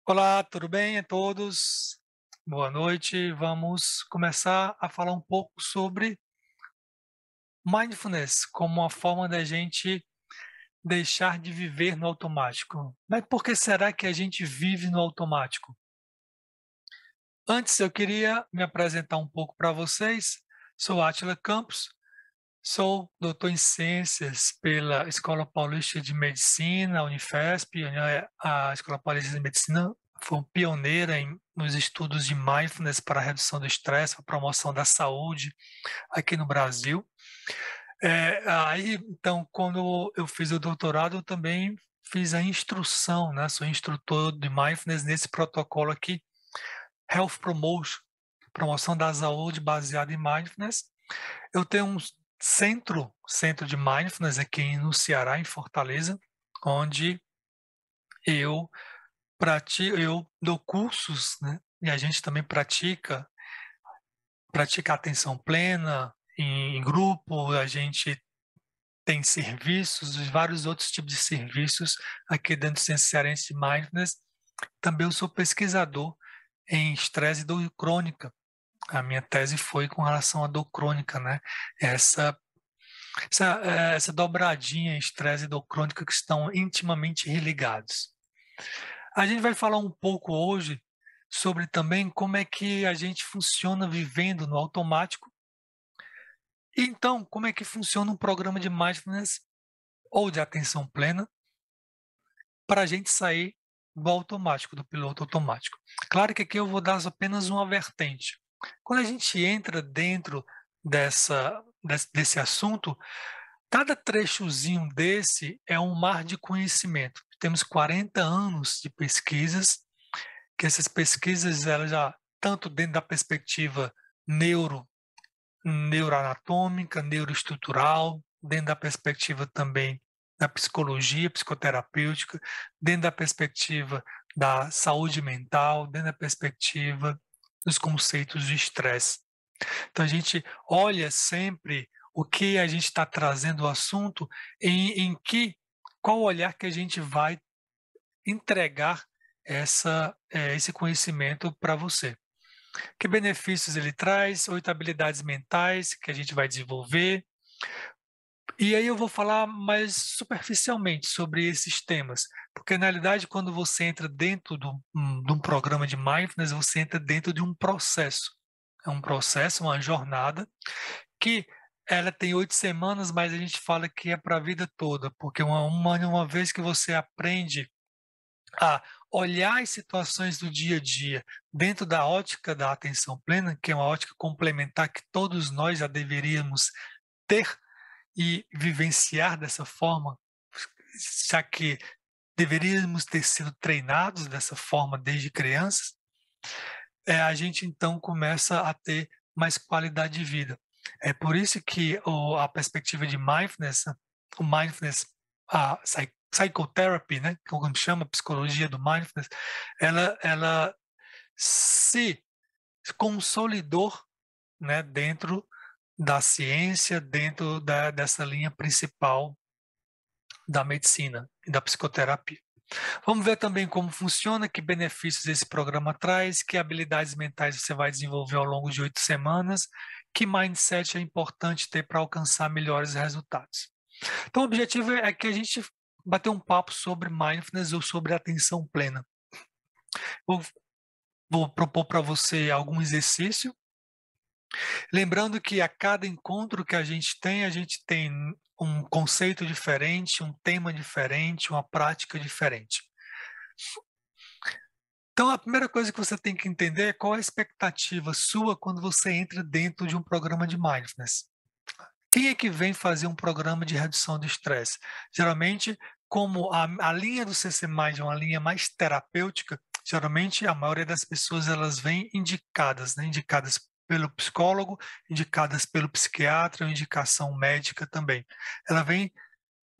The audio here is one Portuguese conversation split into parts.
Olá, tudo bem a todos? Boa noite. Vamos começar a falar um pouco sobre mindfulness como uma forma da gente deixar de viver no automático. Mas por que será que a gente vive no automático? Antes, eu queria me apresentar um pouco para vocês. Sou Átila Campos, sou doutor em ciências pela Escola Paulista de Medicina, a Unifesp. A Escola Paulista de Medicina foi pioneira nos estudos de mindfulness para a redução do estresse, para a promoção da saúde aqui no Brasil. Aí, então, quando eu fiz o doutorado, eu também fiz a instrução, né? Sou instrutor de mindfulness nesse protocolo aqui, Health Promotion, promoção da saúde baseada em mindfulness. Eu tenho um centro de mindfulness aqui no Ceará, em Fortaleza, onde eu eu dou cursos, né? E a gente também pratica atenção plena em grupo, a gente tem serviços, vários outros tipos de serviços aqui dentro do Centro Cearense de Mindfulness. Também eu sou pesquisador em estresse e dor crônica. A minha tese foi com relação à dor crônica, né? Essa essa dobradinha estresse e dor crônica que estão intimamente religados. A gente vai falar um pouco hoje sobre também como é que a gente funciona vivendo no automático. E então, como é que funciona um programa de mindfulness ou de atenção plena para a gente sair do automático, do piloto automático. Claro que aqui eu vou dar apenas uma vertente. Quando a gente entra dentro desse assunto, cada trechozinho desse é um mar de conhecimento. Temos 40 anos de pesquisas, que essas pesquisas, elas já, tanto dentro da perspectiva neuro, neuroanatômica, neuroestrutural, dentro da perspectiva também da psicologia, psicoterapêutica, dentro da perspectiva da saúde mental, dentro da perspectiva dos conceitos de estresse. Então a gente olha sempre o que a gente está trazendo o assunto, qual olhar que a gente vai entregar esse conhecimento para você. Que benefícios ele traz, 8 habilidades mentais que a gente vai desenvolver. E aí eu vou falar mais superficialmente sobre esses temas, porque na realidade quando você entra dentro de um programa de mindfulness, você entra dentro de um processo. É um processo, uma jornada que ela tem 8 semanas, mas a gente fala que é para a vida toda, porque uma vez que você aprende a olhar as situações do dia a dia dentro da ótica da atenção plena, que é uma ótica complementar que todos nós já deveríamos ter e vivenciar dessa forma, já que deveríamos ter sido treinados dessa forma desde crianças, a gente então começa a ter mais qualidade de vida. É por isso que a perspectiva de mindfulness, o mindfulness, a psychotherapy, né, como chama, a psicologia do mindfulness, ela se consolidou, né, dentro da ciência, dentro dessa linha principal da medicina e da psicoterapia. Vamos ver também como funciona, que benefícios esse programa traz, que habilidades mentais você vai desenvolver ao longo de 8 semanas, que mindset é importante ter para alcançar melhores resultados. Então, o objetivo é que a gente bater um papo sobre mindfulness ou sobre atenção plena. Vou, vou propor para você algum exercício. Lembrando que a cada encontro que a gente tem um conceito diferente, um tema diferente, uma prática diferente. Então, a primeira coisa que você tem que entender é qual a expectativa sua quando você entra dentro de um programa de mindfulness. Quem é que vem fazer um programa de redução do estresse? Geralmente, como a linha do CC Mind é uma linha mais terapêutica, geralmente a maioria das pessoas elas vêm indicadas, né? Indicadas pelo psicólogo, indicadas pelo psiquiatra, ou indicação médica também. Ela vem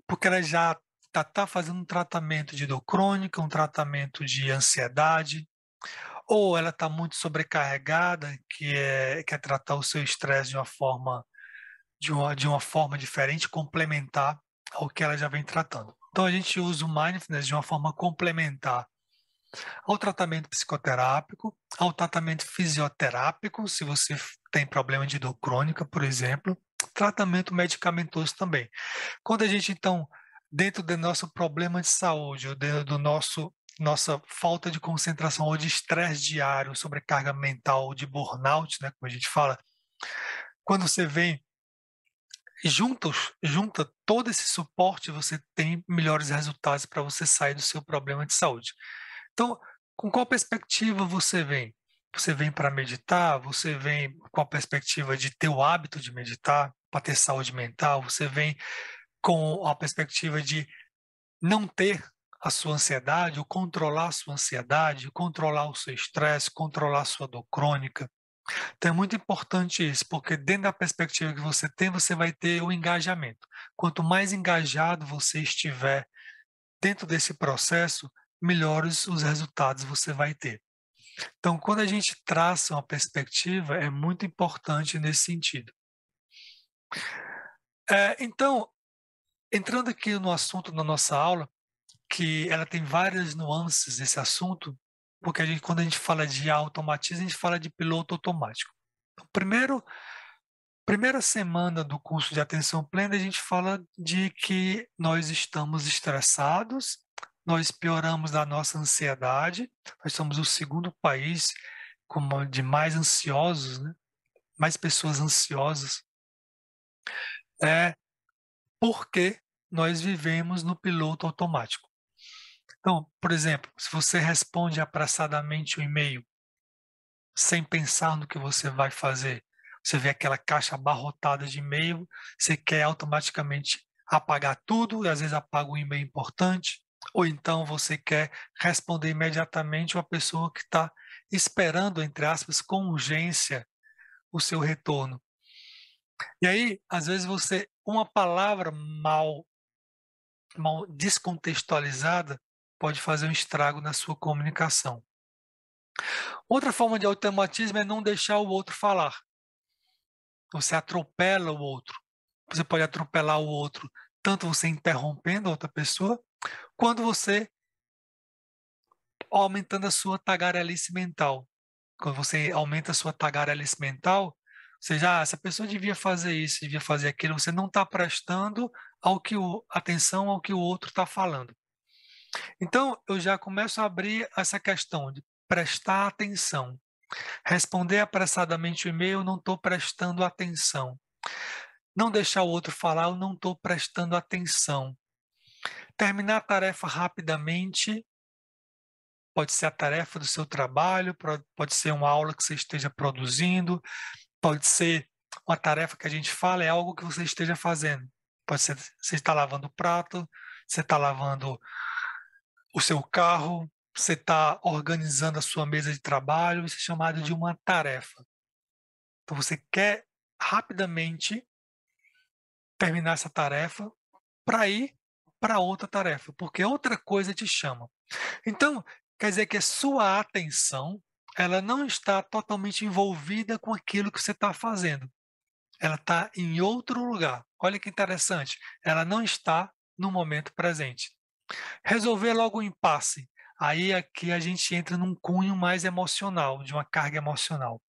porque ela já está fazendo um tratamento de dor crônica, um tratamento de ansiedade, ou ela está muito sobrecarregada, quer tratar o seu estresse de uma forma diferente, complementar ao que ela já vem tratando. Então a gente usa o mindfulness de uma forma complementar ao tratamento psicoterápico, ao tratamento fisioterápico, se você tem problema de dor crônica, por exemplo, tratamento medicamentoso também. Quando a gente, então, dentro do nosso problema de saúde, ou dentro do nossa falta de concentração ou de estresse diário, sobrecarga mental, de burnout, né, como a gente fala, quando você vem junta todo esse suporte, você tem melhores resultados para você sair do seu problema de saúde. Então, com qual perspectiva você vem? Você vem para meditar? Você vem com a perspectiva de ter o hábito de meditar, para ter saúde mental? Você vem com a perspectiva de não ter a sua ansiedade, ou controlar a sua ansiedade, controlar o seu estresse, controlar a sua dor crônica? Então é muito importante isso, porque dentro da perspectiva que você tem, você vai ter o engajamento. Quanto mais engajado você estiver dentro desse processo, melhores os resultados você vai ter. Então, quando a gente traça uma perspectiva, é muito importante nesse sentido. Então, entrando aqui no assunto da nossa aula, que ela tem várias nuances esse assunto, porque quando a gente fala de automatismo, a gente fala de piloto automático. Então, primeira semana do curso de atenção plena, a gente fala de que nós estamos estressados, nós pioramos da nossa ansiedade, nós somos o segundo país de mais ansiosos, né? Mais pessoas ansiosas, é porque nós vivemos no piloto automático. Então, por exemplo, se você responde apressadamente o e-mail sem pensar no que você vai fazer, você vê aquela caixa abarrotada de e-mail, você quer automaticamente apagar tudo, e às vezes apaga um e-mail importante, ou então você quer responder imediatamente uma pessoa que está esperando, entre aspas, com urgência o seu retorno. E aí, às vezes uma palavra mal descontextualizada pode fazer um estrago na sua comunicação. Outra forma de automatismo é não deixar o outro falar. Você atropela o outro. Você pode atropelar o outro, tanto você interrompendo a outra pessoa, quanto você aumentando a sua tagarelice mental. Quando você aumenta a sua tagarelice mental, ou seja, essa pessoa devia fazer isso, devia fazer aquilo, você não está prestando atenção ao que o outro está falando. Então, eu já começo a abrir essa questão de prestar atenção. Responder apressadamente o e-mail, eu não estou prestando atenção. Não deixar o outro falar, eu não estou prestando atenção. Terminar a tarefa rapidamente, pode ser a tarefa do seu trabalho, pode ser uma aula que você esteja produzindo, pode ser uma tarefa que a gente fala, é algo que você esteja fazendo. Pode ser você está lavando o prato, você está lavando o seu carro, você está organizando a sua mesa de trabalho, isso é chamado de uma tarefa. Então você quer rapidamente terminar essa tarefa para ir para outra tarefa, porque outra coisa te chama. Então, quer dizer que a sua atenção, ela não está totalmente envolvida com aquilo que você está fazendo. Ela está em outro lugar. Olha que interessante. Ela não está no momento presente. Resolver logo o impasse. Aí aqui a gente entra num cunho mais emocional, de uma carga emocional.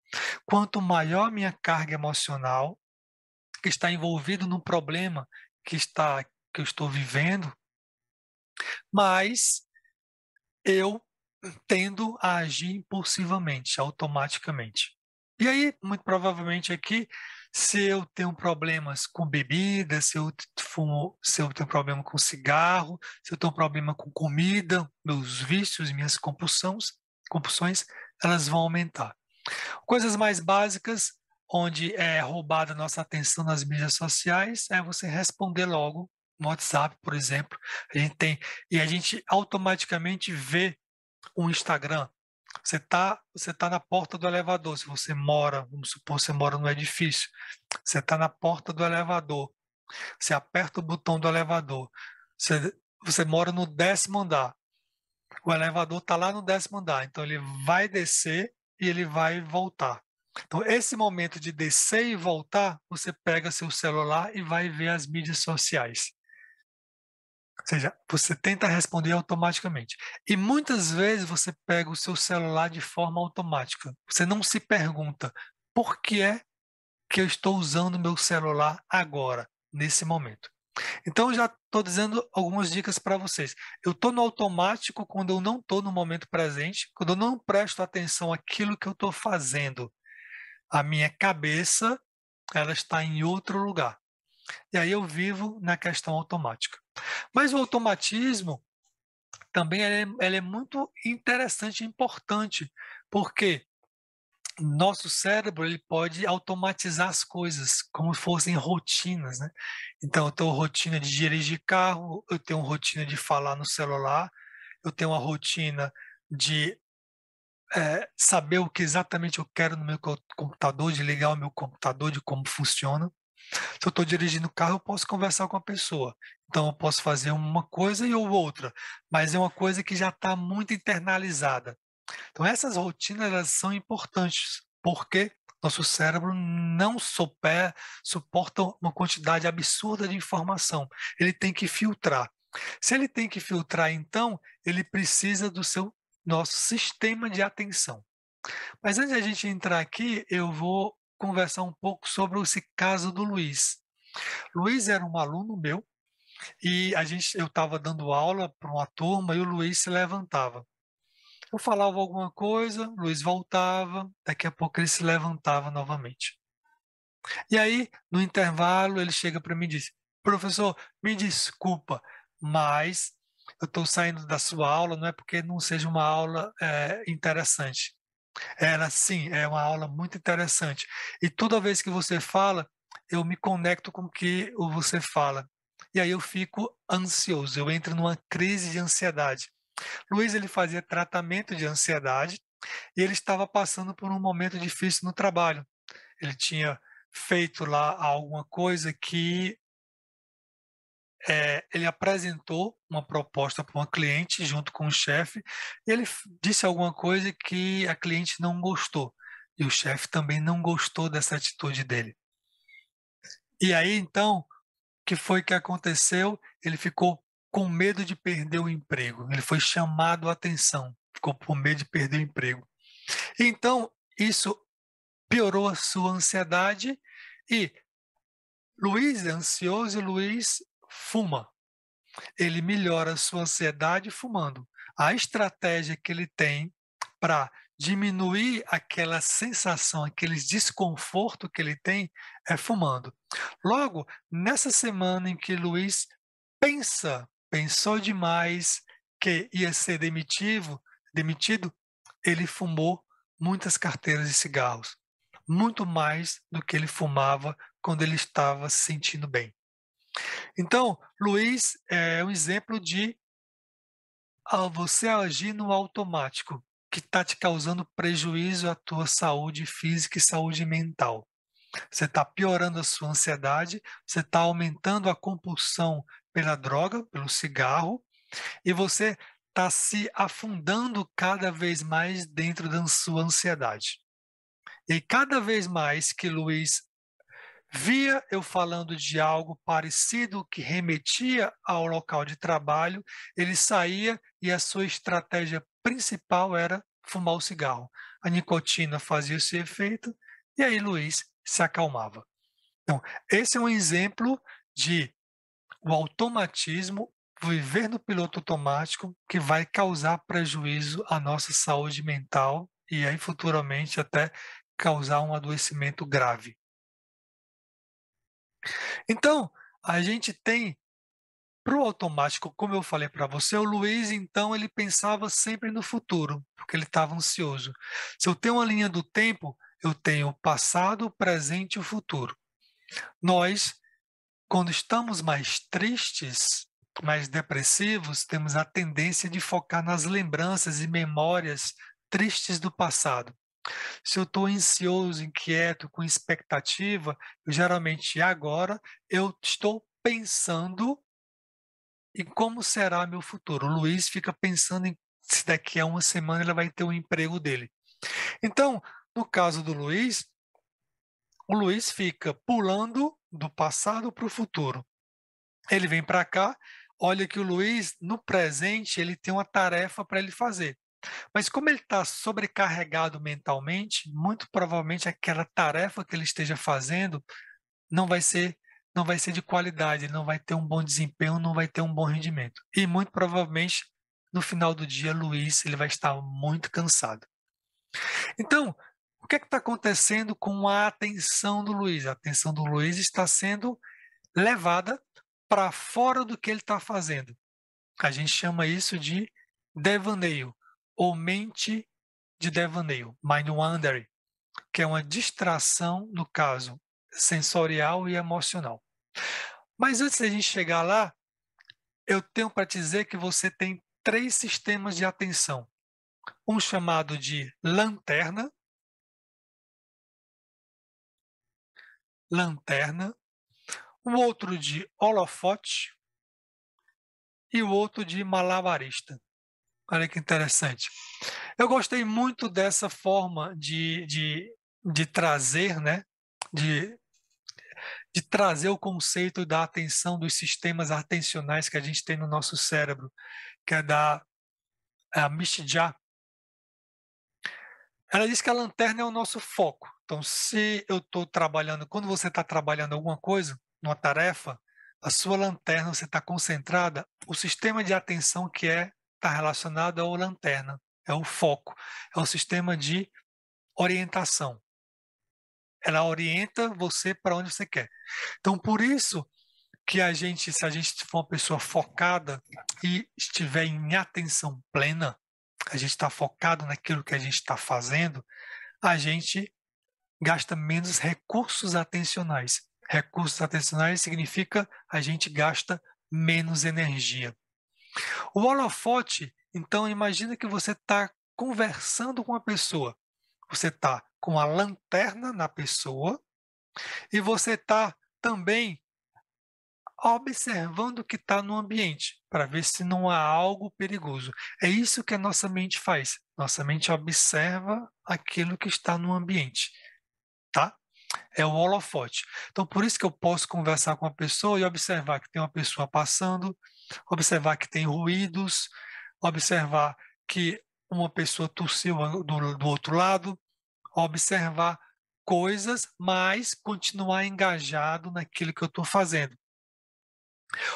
Quanto maior a minha carga emocional, que está envolvido no problema que eu estou vivendo, mais eu tendo a agir impulsivamente, automaticamente. E aí, muito provavelmente aqui, se eu tenho problemas com bebida, se eu tenho problema com cigarro, se eu tenho problema com comida, meus vícios, minhas compulsões, elas vão aumentar. Coisas mais básicas, onde é roubada nossa atenção nas mídias sociais, é você responder logo no WhatsApp, por exemplo. A gente automaticamente vê o Instagram. Você tá na porta do elevador. Se você mora, vamos supor, você mora no edifício, você está na porta do elevador. Você aperta o botão do elevador. Você mora no 10º andar. O elevador está lá no 10º andar. Então ele vai descer e ele vai voltar. Então, esse momento de descer e voltar, você pega seu celular e vai ver as mídias sociais. Ou seja, você tenta responder automaticamente. E muitas vezes você pega o seu celular de forma automática. Você não se pergunta por que é que eu estou usando meu celular agora, nesse momento. Então, eu já estou dizendo algumas dicas para vocês. Eu estou no automático quando eu não estou no momento presente, quando eu não presto atenção àquilo que eu estou fazendo. A minha cabeça, ela está em outro lugar. E aí eu vivo na questão automática. Mas o automatismo também ele é muito interessante e importante, porque nosso cérebro ele pode automatizar as coisas como fossem rotinas, né? Então, eu tenho rotina de dirigir carro, eu tenho rotina de falar no celular, eu tenho uma rotina de saber o que exatamente eu quero no meu computador, de ligar o meu computador, de como funciona. Se eu estou dirigindo o carro, eu posso conversar com a pessoa. Então, eu posso fazer uma coisa e ou outra, mas é uma coisa que já está muito internalizada. Então, essas rotinas elas são importantes, porque nosso cérebro não suporta uma quantidade absurda de informação. Ele tem que filtrar. Se ele tem que filtrar, então, ele precisa do seu nosso sistema de atenção. Mas antes de a gente entrar aqui, eu vou conversar um pouco sobre esse caso do Luiz. Luiz era um aluno meu e eu estava dando aula para uma turma e o Luiz se levantava. Eu falava alguma coisa, o Luiz voltava, daqui a pouco ele se levantava novamente. E aí, no intervalo, ele chega para mim e diz: Professor, me desculpa, mas eu estou saindo da sua aula, não é porque não seja uma aula interessante. Ela, sim, é uma aula muito interessante. E toda vez que você fala, eu me conecto com o que você fala. E aí eu fico ansioso, eu entro numa crise de ansiedade. Luiz ele fazia tratamento de ansiedade e ele estava passando por um momento difícil no trabalho. Ele tinha feito lá alguma coisa que ele apresentou uma proposta para uma cliente junto com o chefe, e ele disse alguma coisa que a cliente não gostou. E o chefe também não gostou dessa atitude dele. E aí, então, o que foi que aconteceu? Ele ficou com medo de perder o emprego. Ele foi chamado a atenção, ficou com medo de perder o emprego. Então, isso piorou a sua ansiedade e Luiz é ansioso e Luiz fuma. Ele melhora a sua ansiedade fumando. A estratégia que ele tem para diminuir aquela sensação, aquele desconforto que ele tem é fumando. Logo, nessa semana em que Luiz pensou demais que ia ser demitido, ele fumou muitas carteiras de cigarros, muito mais do que ele fumava quando ele estava se sentindo bem. Então, Luiz é um exemplo de você agir no automático, que está te causando prejuízo à tua saúde física e saúde mental. Você está piorando a sua ansiedade, você está aumentando a compulsão pela droga, pelo cigarro, e você está se afundando cada vez mais dentro da sua ansiedade. E cada vez mais que Luiz via eu falando de algo parecido que remetia ao local de trabalho, ele saía e a sua estratégia principal era fumar o cigarro. A nicotina fazia esse efeito e aí Luiz se acalmava. Então, esse é um exemplo de o automatismo, viver no piloto automático, que vai causar prejuízo à nossa saúde mental e aí futuramente até causar um adoecimento grave. Então, a gente tem para o automático, como eu falei para você, o Luiz, então, ele pensava sempre no futuro, porque ele estava ansioso. Se eu tenho uma linha do tempo, eu tenho o passado, o presente e o futuro. Nós, quando estamos mais tristes, mais depressivos, temos a tendência de focar nas lembranças e memórias tristes do passado. Se eu estou ansioso, inquieto, com expectativa, eu geralmente agora eu estou pensando em como será meu futuro. O Luiz fica pensando em se daqui a uma semana ele vai ter o emprego dele. Então, no caso do Luiz, o Luiz fica pulando do passado para o futuro. Ele vem para cá, olha que o Luiz, no presente, ele tem uma tarefa para ele fazer. Mas como ele está sobrecarregado mentalmente, muito provavelmente aquela tarefa que ele esteja fazendo não vai ser não vai ser de qualidade, ele não vai ter um bom desempenho, não vai ter um bom rendimento. E muito provavelmente no final do dia, Luiz, ele vai estar muito cansado. Então, o que é que está acontecendo com a atenção do Luiz? A atenção do Luiz está sendo levada para fora do que ele está fazendo. A gente chama isso de devaneio, ou mente de devaneio, mind wandering, que é uma distração, no caso, sensorial e emocional. Mas antes da gente chegar lá, eu tenho para te dizer que você tem 3 sistemas de atenção. Um chamado de lanterna, o outro de holofote e o outro de malabarista. Olha que interessante. Eu gostei muito dessa forma de trazer, né? De, de trazer o conceito da atenção, dos sistemas atencionais que a gente tem no nosso cérebro, que é da Mishija. Ela diz que a lanterna é o nosso foco. Então, se eu estou trabalhando, quando você está trabalhando alguma coisa, numa tarefa, a sua lanterna, você está concentrada, o sistema de atenção que está relacionado é a lanterna, é o foco, é o sistema de orientação. Ela orienta você para onde você quer. Então, por isso que se a gente for uma pessoa focada e estiver em atenção plena, a gente está focado naquilo que a gente está fazendo, a gente gasta menos recursos atencionais. Recursos atencionais significa a gente gasta menos energia. O holofote, então, imagina que você está conversando com a pessoa. Você está com a lanterna na pessoa e você está também observando o que está no ambiente, para ver se não há algo perigoso. É isso que a nossa mente faz. Nossa mente observa aquilo que está no ambiente, tá? É o holofote. Então, por isso que eu posso conversar com a pessoa e observar que tem uma pessoa passando, observar que tem ruídos, observar que uma pessoa tossiu do outro lado, observar coisas, mas continuar engajado naquilo que eu estou fazendo.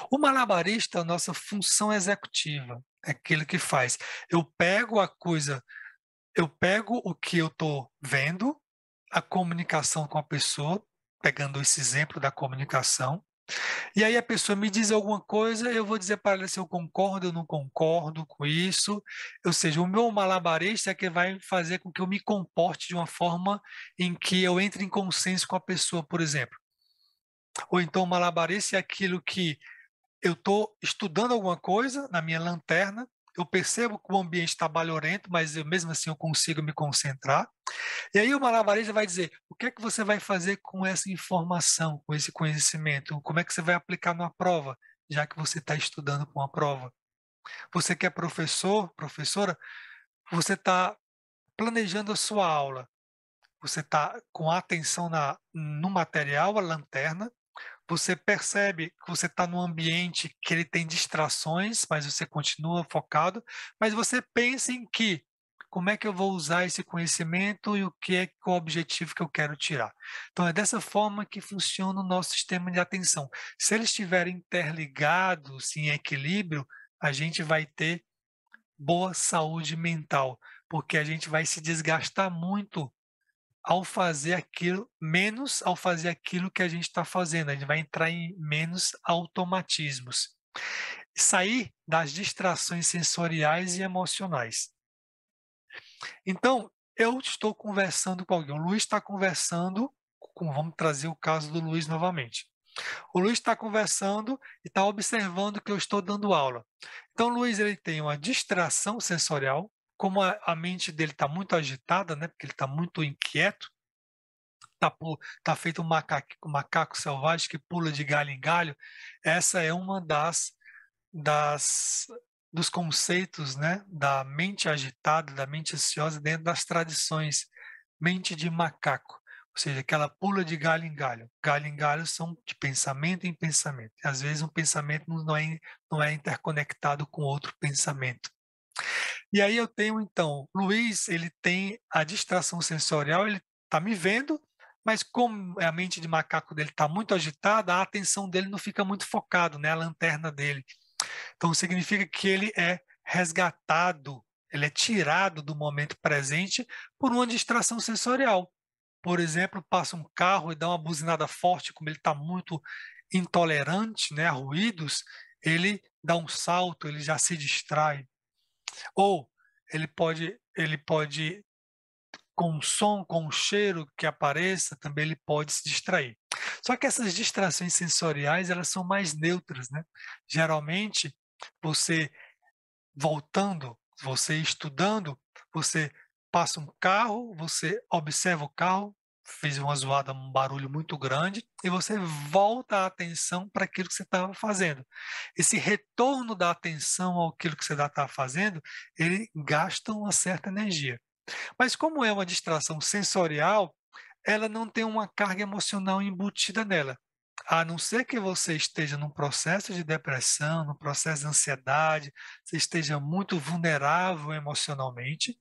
O malabarista é a nossa função executiva, é aquele que faz. Eu pego a coisa, eu pego o que eu estou vendo, a comunicação com a pessoa, pegando esse exemplo da comunicação, e aí a pessoa me diz alguma coisa, eu vou dizer para ela se eu concordo ou não concordo com isso. Ou seja, o meu malabarista é que vai fazer com que eu me comporte de uma forma em que eu entre em consenso com a pessoa, por exemplo. Ou então o malabarista é aquilo que eu estou estudando alguma coisa na minha lanterna, eu percebo que o ambiente está balhorento, mas mesmo assim eu consigo me concentrar. E aí o malabarista vai dizer: o que é que você vai fazer com essa informação, com esse conhecimento? Como é que você vai aplicar numa prova, já que você está estudando para uma prova? Você que é professor, professora, você está planejando a sua aula. Você está com a atenção no material, a lanterna. Você percebe que você está num ambiente que ele tem distrações, mas você continua focado. Mas você pensa em que como é que eu vou usar esse conhecimento e o que é o objetivo que eu quero tirar. Então é dessa forma que funciona o nosso sistema de atenção. Se eles estiverem interligados, em equilíbrio, a gente vai ter boa saúde mental, porque a gente vai se desgastar muito ao fazer aquilo, menos ao fazer aquilo que a gente está fazendo. A gente vai entrar em menos automatismos. Sair das distrações sensoriais e emocionais. Então, eu estou conversando com alguém. O Luiz está conversando vamos trazer o caso do Luiz novamente. O Luiz está conversando e está observando que eu estou dando aula. Então, o Luiz ele tem uma distração sensorial, como a mente dele está muito agitada, né, porque ele está muito inquieto, tá feito um macaco selvagem que pula de galho em galho. Essa é uma das dos conceitos, né, da mente agitada, da mente ansiosa dentro das tradições, mente de macaco. Ou seja, que ela pula de galho em galho. Galho em galho são de pensamento em pensamento. Às vezes um pensamento não é interconectado com outro pensamento. E aí eu tenho então, Luiz, ele tem a distração sensorial, ele está me vendo, mas como a mente de macaco dele está muito agitada, a atenção dele não fica muito focado, né, a lanterna dele. Então significa que ele é resgatado, ele é tirado do momento presente por uma distração sensorial. Por exemplo, passa um carro e dá uma buzinada forte, como ele está muito intolerante, né, a ruídos, ele dá um salto, ele já se distrai. Ou ele pode, com o som, com o cheiro que apareça, também ele pode se distrair. Só que essas distrações sensoriais, elas são mais neutras, né? Geralmente, você voltando, você estudando, você passa um carro, você observa o carro, fez uma zoada, um barulho muito grande, e você volta a atenção para aquilo que você estava fazendo. Esse retorno da atenção àquilo que você está fazendo, ele gasta uma certa energia. Mas como é uma distração sensorial, ela não tem uma carga emocional embutida nela. A não ser que você esteja num processo de depressão, num processo de ansiedade, você esteja muito vulnerável emocionalmente,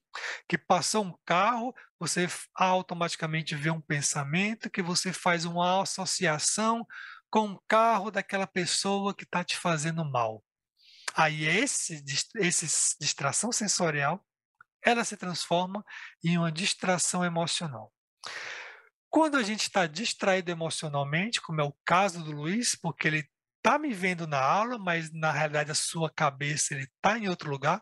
que passou um carro, você automaticamente vê um pensamento, que você faz uma associação com o carro daquela pessoa que está te fazendo mal. Aí esse distração sensorial, ela se transforma em uma distração emocional. Quando a gente está distraído emocionalmente, como é o caso do Luiz, porque ele está me vendo na aula, mas na realidade a sua cabeça ele está em outro lugar,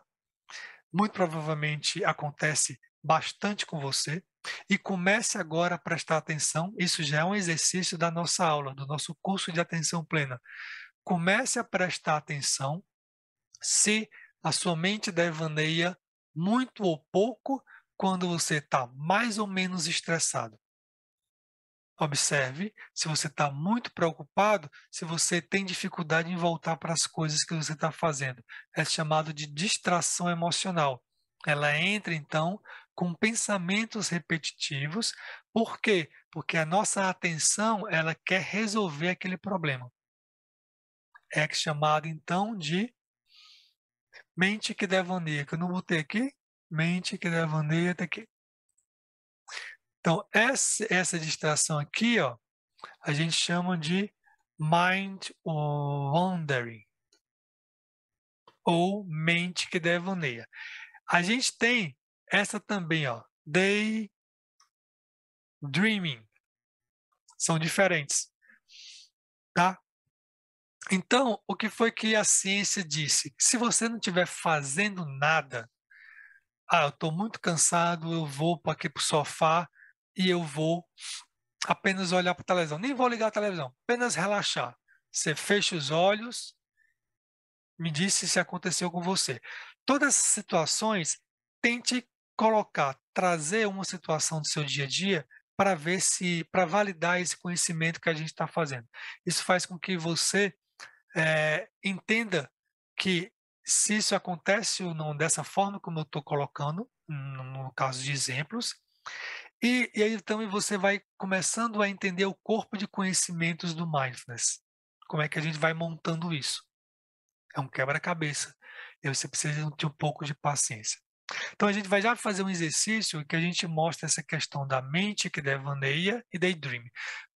muito provavelmente acontece bastante com você, e comece agora a prestar atenção, isso já é um exercício da nossa aula, do nosso curso de atenção plena. Comece a prestar atenção se a sua mente devaneia muito ou pouco quando você está mais ou menos estressado. Observe se você está muito preocupado, se você tem dificuldade em voltar para as coisas que você está fazendo. É chamado de distração emocional. Ela entra, então, com pensamentos repetitivos. Por quê? Porque a nossa atenção, ela quer resolver aquele problema. É chamado, então, de mente que devaneia, que eu não botei aqui. Mente que devaneia, está aqui. Então, essa distração aqui, ó, a gente chama de mind wandering, ou mente que devaneia. A gente tem essa também, ó, daydreaming. São diferentes, tá? Então, o que foi que a ciência disse? Se você não estiver fazendo nada, eu estou muito cansado, eu vou aqui para o sofá e eu vou apenas olhar para a televisão. Nem vou ligar a televisão, apenas relaxar. Você fecha os olhos, me disse se aconteceu com você. Todas essas situações, tente colocar, trazer uma situação do seu dia a dia para ver se, para validar esse conhecimento que a gente está fazendo. Isso faz com que você entenda que se isso acontece ou não dessa forma como eu estou colocando, no caso de exemplos, e aí então você vai começando a entender o corpo de conhecimentos do mindfulness. Como é que a gente vai montando isso? É um quebra-cabeça. E você precisa ter um pouco de paciência. Então a gente vai já fazer um exercício que a gente mostra essa questão da mente que devaneia e daydream.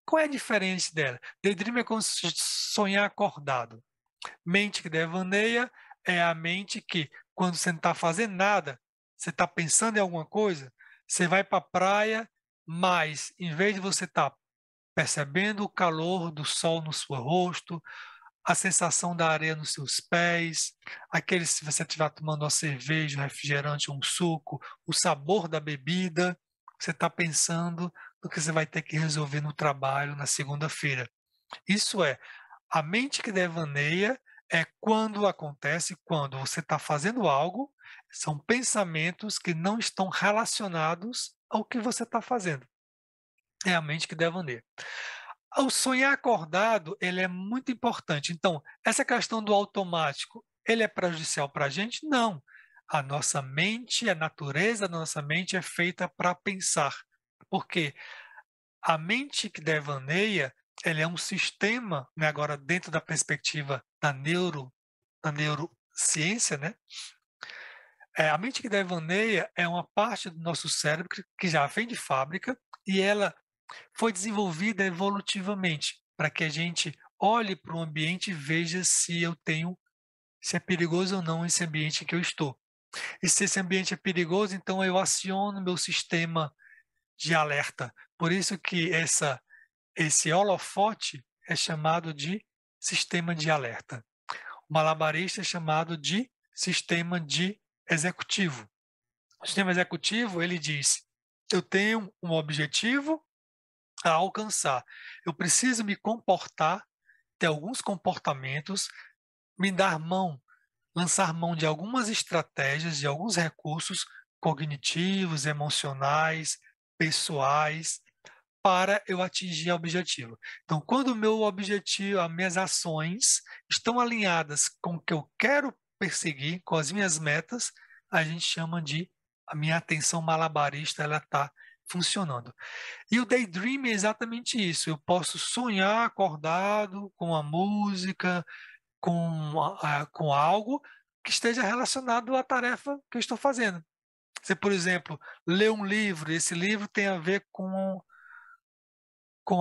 Qual é a diferença dela? Daydream é como sonhar acordado. Mente que devaneia é a mente que, quando você não está fazendo nada, você está pensando em alguma coisa, você vai para a praia, mas em vez de você estar percebendo o calor do sol no seu rosto, a sensação da areia nos seus pés, aquele se você estiver tomando uma cerveja, um refrigerante, um suco, o sabor da bebida, você está pensando no que você vai ter que resolver no trabalho na segunda-feira. Isso é, a mente que devaneia é quando você está fazendo algo, são pensamentos que não estão relacionados ao que você está fazendo. É a mente que devaneia. O sonhar acordado, ele é muito importante. Então, essa questão do automático, ele é prejudicial para a gente? Não. A nossa mente, a natureza da nossa mente é feita para pensar. Por quê? A mente que devaneia, ela é um sistema, né, agora dentro da perspectiva da neurociência, né? A mente que devaneia é uma parte do nosso cérebro que já vem de fábrica e ela foi desenvolvida evolutivamente para que a gente olhe para o ambiente e veja se é perigoso ou não esse ambiente em que eu estou. E se esse ambiente é perigoso, então eu aciono meu sistema de alerta. Por isso que esse holofote é chamado de sistema de alerta. O malabarista é chamado de sistema de executivo. O sistema executivo, ele diz: eu tenho um objetivo a alcançar. Eu preciso me comportar, ter alguns comportamentos, me dar mão, lançar mão de algumas estratégias, de alguns recursos cognitivos, emocionais, pessoais, para eu atingir o objetivo. Então, quando o meu objetivo, as minhas ações estão alinhadas com o que eu quero perseguir, com as minhas metas, a gente chama de a minha atenção malabarista, ela está funcionando. E o daydream é exatamente isso. Eu posso sonhar acordado com a música, com algo que esteja relacionado à tarefa que eu estou fazendo. Você, por exemplo, lê um livro, esse livro tem a ver com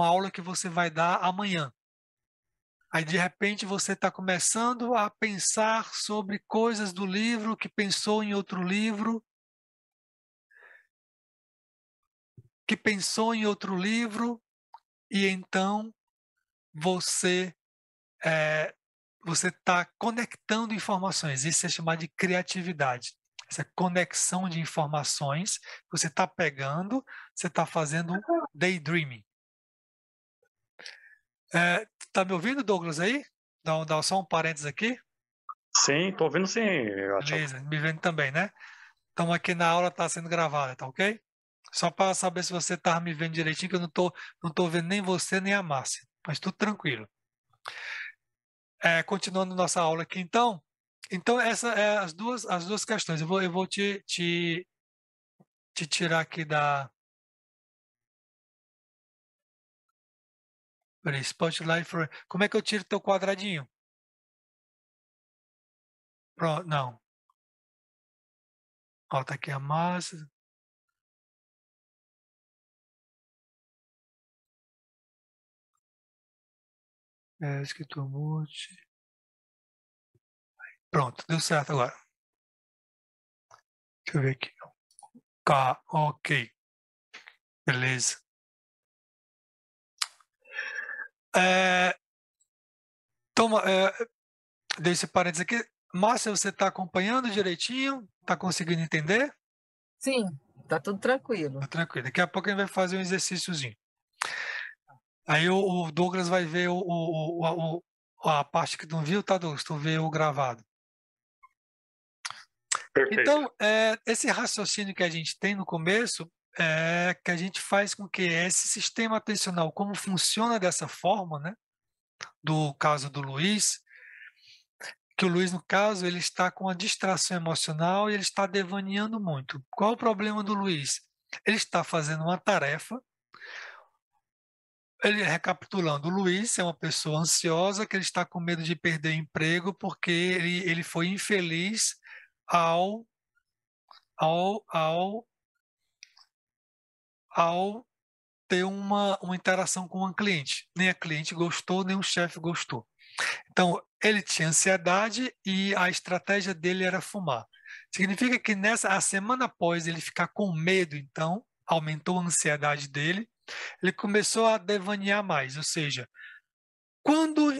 a aula que você vai dar amanhã. Aí, de repente, você está começando a pensar sobre coisas do livro que pensou em outro livro, que pensou em outro livro, e então você eh, você está conectando informações. Isso é chamado de criatividade. Essa conexão de informações, você está pegando, você está fazendo daydreaming. Tá me ouvindo, Douglas, aí? Dá só um parênteses aqui. Sim, tô ouvindo sim, Atila. Beleza, me vendo também, né? Estamos aqui na aula, está sendo gravada, tá ok? Só para saber se você está me vendo direitinho, que eu não tô vendo nem você nem a Márcia, mas tudo tranquilo. Continuando nossa aula aqui, então essa é as duas questões. Eu vou te tirar aqui da. Peraí, Spotlight for. Como é que eu tiro teu quadradinho? Pronto, não. Ó, tá aqui a Márcia. Escritor multi. Pronto, deu certo agora. Deixa eu ver aqui. Ok. Beleza. É, toma, dei esse parênteses aqui. Márcia, você está acompanhando direitinho? Está conseguindo entender? Sim, tá tudo tranquilo. Tá tranquilo. Daqui a pouco a gente vai fazer um exercíciozinho. Aí o Douglas vai ver a parte que não viu, tá, Douglas? Tu vê o gravado. Perfeito. Então, esse raciocínio que a gente tem no começo é que a gente faz com que esse sistema atencional, como funciona dessa forma, né? Do caso do Luiz, que o Luiz, no caso, ele está com uma distração emocional e ele está devaneando muito. Qual o problema do Luiz? Ele está fazendo uma tarefa. Ele, recapitulando, o Luiz é uma pessoa ansiosa que ele está com medo de perder o emprego porque ele foi infeliz ao, ao, ao, ao ter uma interação com uma cliente. Nem a cliente gostou, nem o chefe gostou. Então, ele tinha ansiedade e a estratégia dele era fumar. Significa que a semana após ele ficar com medo, então, aumentou a ansiedade dele, ele começou a devanear mais, ou seja, quando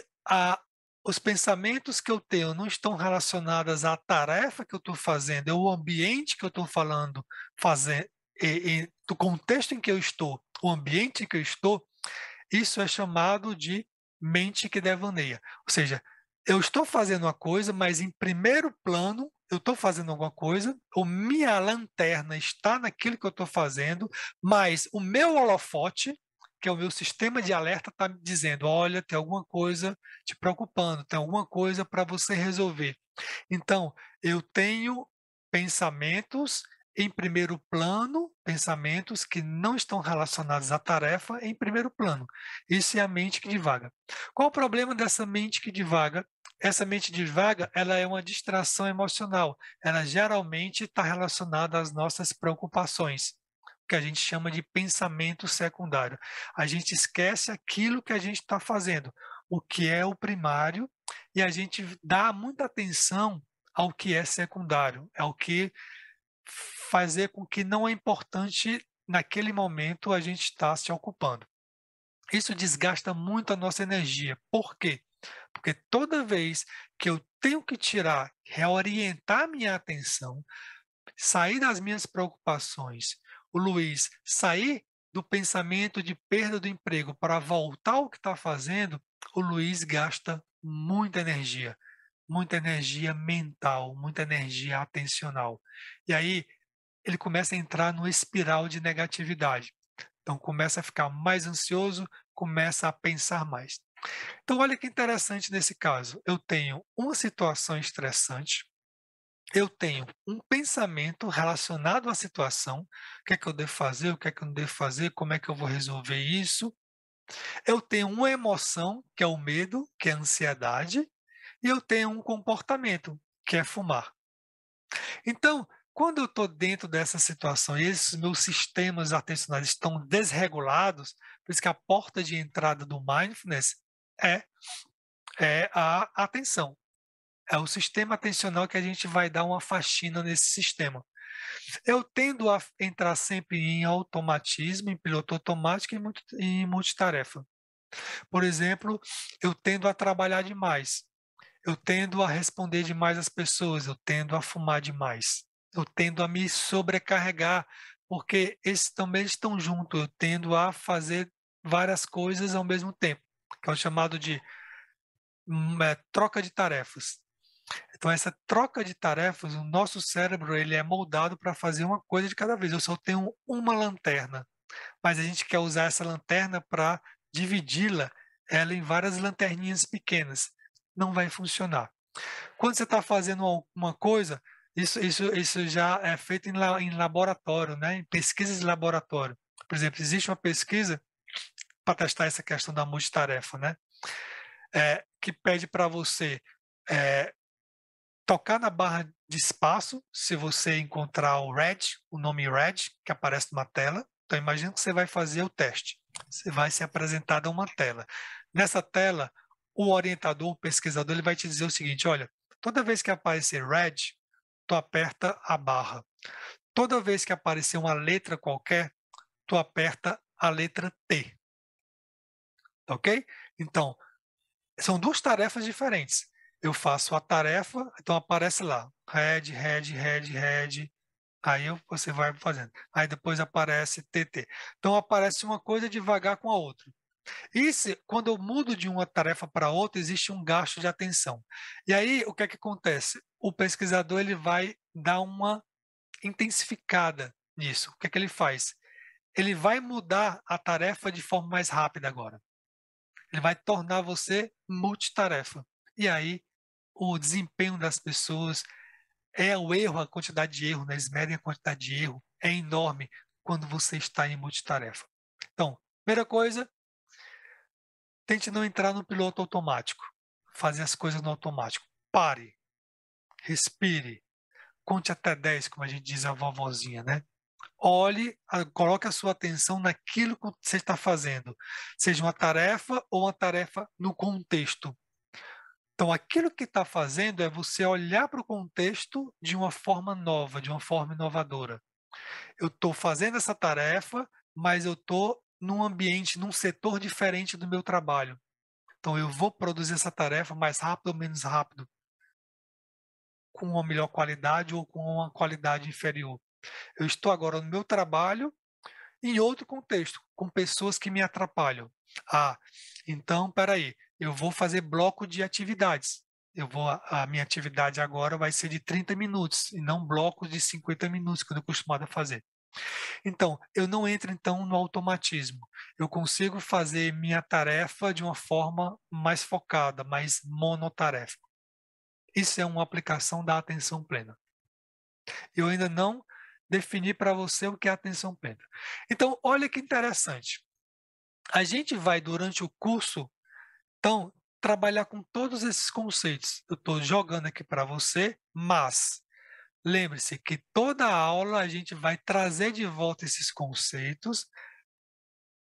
os pensamentos que eu tenho não estão relacionados à tarefa que eu estou fazendo, é o ambiente que eu estou falando, do contexto em que eu estou, o ambiente em que eu estou, isso é chamado de mente que devaneia. Ou seja, eu estou fazendo uma coisa, mas em primeiro plano eu estou fazendo alguma coisa, ou minha lanterna está naquilo que eu estou fazendo, mas o meu holofote, que é o meu sistema de alerta, está me dizendo: olha, tem alguma coisa te preocupando, tem alguma coisa para você resolver. Então, eu tenho pensamentos em primeiro plano, pensamentos que não estão relacionados à tarefa em primeiro plano. Isso é a mente que divaga. Qual o problema dessa mente que divaga? Essa mente divaga, ela é uma distração emocional. Ela geralmente está relacionada às nossas preocupações, que a gente chama de pensamento secundário. A gente esquece aquilo que a gente está fazendo, o que é o primário, e a gente dá muita atenção ao que é secundário, ao que fazer com que não é importante naquele momento a gente está se ocupando. Isso desgasta muito a nossa energia. Por quê? Porque toda vez que eu tenho que tirar, reorientar minha atenção, sair das minhas preocupações, o Luiz sair do pensamento de perda do emprego para voltar ao que está fazendo, o Luiz gasta muita energia mental, muita energia atencional. E aí ele começa a entrar numa espiral de negatividade. Então começa a ficar mais ansioso, começa a pensar mais. Então olha que interessante nesse caso. Eu tenho uma situação estressante, eu tenho um pensamento relacionado à situação, o que é que eu devo fazer, o que é que eu não devo fazer, como é que eu vou resolver isso. Eu tenho uma emoção, que é o medo, que é a ansiedade, e eu tenho um comportamento, que é fumar. Então, quando eu estou dentro dessa situação e esses meus sistemas atencionais estão desregulados, por isso que a porta de entrada do mindfulness é, é a atenção. É o sistema atencional que a gente vai dar uma faxina nesse sistema. Eu tendo a entrar sempre em automatismo, em piloto automático e em multitarefa. Por exemplo, eu tendo a trabalhar demais. Eu tendo a responder demais às pessoas, eu tendo a fumar demais, eu tendo a me sobrecarregar, porque esses também estão juntos, eu tendo a fazer várias coisas ao mesmo tempo, que é o chamado de troca de tarefas. Então, essa troca de tarefas, o nosso cérebro ele é moldado para fazer uma coisa de cada vez. Eu só tenho uma lanterna, mas a gente quer usar essa lanterna para dividi-la ela em várias lanterninhas pequenas. Não vai funcionar. Quando você está fazendo alguma coisa, isso já é feito em laboratório, né? Em pesquisas de laboratório. Por exemplo, existe uma pesquisa para testar essa questão da multitarefa, né? Que pede para você é, tocar na barra de espaço, se você encontrar o nome red, que aparece numa tela. Então, imagina que você vai fazer o teste. Você vai ser apresentado a uma tela. Nessa tela, o orientador, o pesquisador, ele vai te dizer o seguinte: olha, toda vez que aparecer red, tu aperta a barra. Toda vez que aparecer uma letra qualquer, tu aperta a letra T. Ok? Então, são duas tarefas diferentes. Eu faço a tarefa, então aparece lá, red, red, red, red. Aí você vai fazendo. Aí depois aparece TT. Então aparece uma coisa devagar com a outra. E quando eu mudo de uma tarefa para outra, existe um gasto de atenção. E aí, o que é que acontece? O pesquisador ele vai dar uma intensificada nisso. O que é que ele faz? Ele vai mudar a tarefa de forma mais rápida agora. Ele vai tornar você multitarefa. E aí, o desempenho das pessoas, o erro, a quantidade de erro, né? Eles medem a quantidade de erro, é enorme quando você está em multitarefa. Então, primeira coisa, tente não entrar no piloto automático, fazer as coisas no automático. Pare, respire, conte até 10, como a gente diz a vovozinha, né? Olhe, coloque a sua atenção naquilo que você está fazendo, seja uma tarefa ou uma tarefa no contexto. Então, aquilo que está fazendo é você olhar para o contexto de uma forma nova, de uma forma inovadora. Eu estou fazendo essa tarefa, mas eu estou num ambiente, num setor diferente do meu trabalho. Então, eu vou produzir essa tarefa mais rápido ou menos rápido, com uma melhor qualidade ou com uma qualidade inferior. Eu estou agora no meu trabalho em outro contexto, com pessoas que me atrapalham. Então, peraí, eu vou fazer bloco de atividades. A minha atividade agora vai ser de 30 minutos, e não blocos de 50 minutos, que eu estou acostumado a fazer. Então, eu não entro então no automatismo. Eu consigo fazer minha tarefa de uma forma mais focada, mais monotarefa. Isso é uma aplicação da atenção plena. Eu ainda não definir para você o que é atenção plena. Então, olha que interessante. A gente vai, durante o curso, então, trabalhar com todos esses conceitos. Eu estou jogando aqui para você, mas lembre-se que toda aula a gente vai trazer de volta esses conceitos.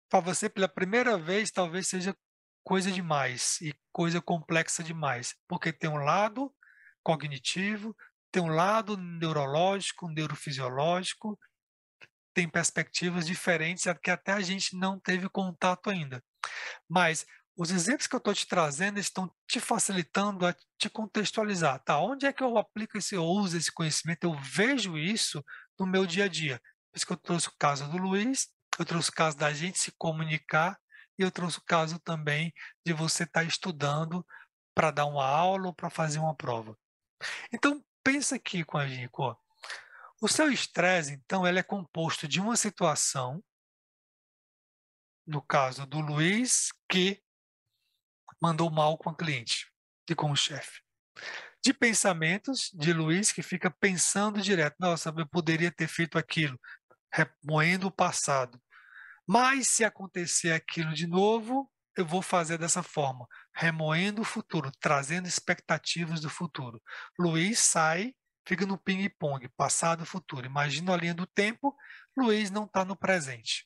Para você, pela primeira vez, talvez seja coisa demais e coisa complexa demais, porque tem um lado cognitivo, tem um lado neurológico, neurofisiológico, tem perspectivas diferentes que até a gente não teve contato ainda. Mas os exemplos que eu estou te trazendo estão te facilitando a te contextualizar. Tá? Onde é que eu aplico esse, eu uso esse conhecimento? Eu vejo isso no meu dia a dia. Por isso que eu trouxe o caso do Luiz, eu trouxe o caso da gente se comunicar e eu trouxe o caso também de você estar estudando para dar uma aula ou para fazer uma prova. Então, pensa aqui com a gente, ó. O seu estresse, então, ele é composto de uma situação, no caso do Luiz, que mandou mal com a cliente e com o chefe. De pensamentos de Luiz, que fica pensando direto, nossa, eu poderia ter feito aquilo, remoendo o passado. Mas se acontecer aquilo de novo, eu vou fazer dessa forma, remoendo o futuro, trazendo expectativas do futuro. Luiz sai, fica no ping-pong, passado, futuro. Imagina a linha do tempo, Luiz não está no presente.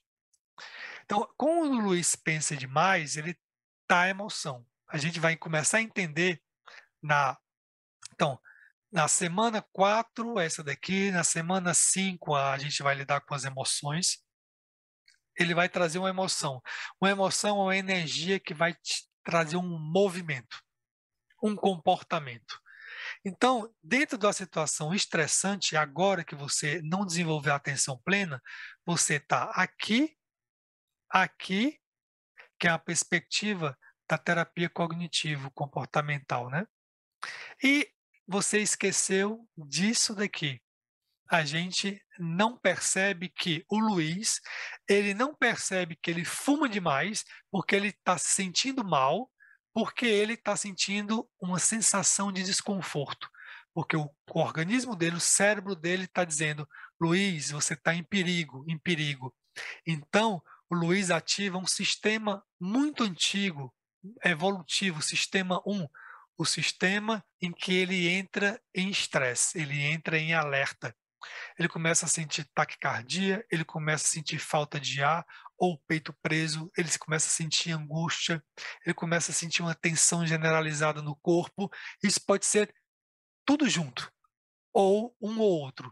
Então, quando o Luiz pensa demais, ele está emoção. A gente vai começar a entender então, na semana 4, essa daqui, na semana 5, a gente vai lidar com as emoções. Ele vai trazer uma emoção. Uma emoção é uma energia que vai te trazer um movimento, um comportamento. Então, dentro da situação estressante, agora que você não desenvolveu a atenção plena, você está aqui, que é a perspectiva da terapia cognitivo-comportamental, né? E você esqueceu disso daqui. A gente não percebe que o Luiz, ele não percebe que ele fuma demais porque ele está se sentindo mal, porque ele está sentindo uma sensação de desconforto. Porque o organismo dele, o cérebro dele está dizendo, Luiz, você está em perigo, em perigo. Então, o Luiz ativa um sistema muito antigo, evolutivo, sistema 1, o sistema em que ele entra em estresse, ele entra em alerta. Ele começa a sentir taquicardia, ele começa a sentir falta de ar ou peito preso, ele começa a sentir angústia, ele começa a sentir uma tensão generalizada no corpo. Isso pode ser tudo junto, ou um ou outro.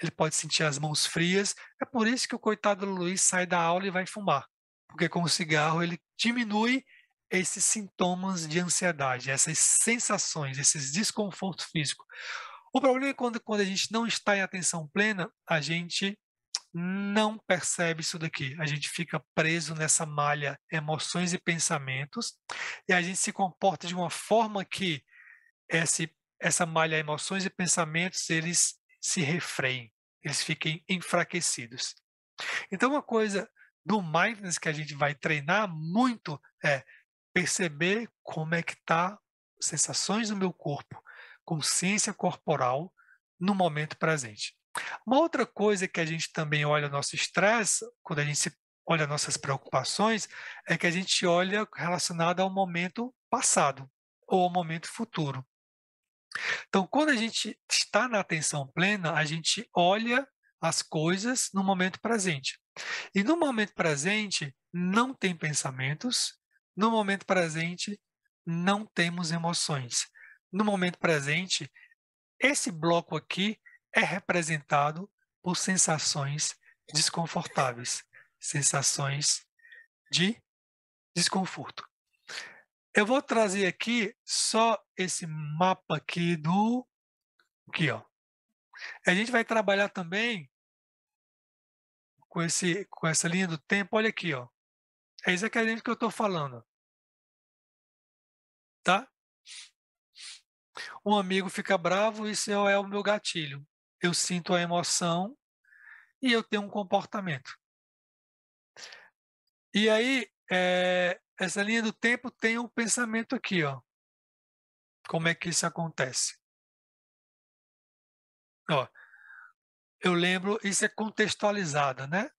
Ele pode sentir as mãos frias. É por isso que o coitado do Luiz sai da aula e vai fumar, porque com o cigarro ele diminui esses sintomas de ansiedade, essas sensações, esses desconfortos físicos. O problema é quando a gente não está em atenção plena, a gente não percebe isso daqui. A gente fica preso nessa malha emoções e pensamentos, e a gente se comporta de uma forma que essa malha emoções e pensamentos, eles se refreiem, eles fiquem enfraquecidos. Então, uma coisa do mindfulness que a gente vai treinar muito é perceber como é que tá sensações do meu corpo, consciência corporal no momento presente. Uma outra coisa que a gente também olha nosso estresse, quando a gente olha nossas preocupações, é que a gente olha relacionado ao momento passado ou ao momento futuro. Então, quando a gente está na atenção plena, a gente olha as coisas no momento presente. E no momento presente, não tem pensamentos, no momento presente, não temos emoções. No momento presente, esse bloco aqui é representado por sensações desconfortáveis, sensações de desconforto. Eu vou trazer aqui só esse mapa aqui do aqui, ó. A gente vai trabalhar também com essa linha do tempo, olha aqui, ó. É exatamente o que eu estou falando, tá? Um amigo fica bravo, isso é o meu gatilho. Eu sinto a emoção e eu tenho um comportamento. E aí, essa linha do tempo tem um pensamento aqui, ó. Como é que isso acontece? Ó, eu lembro, isso é contextualizado, né?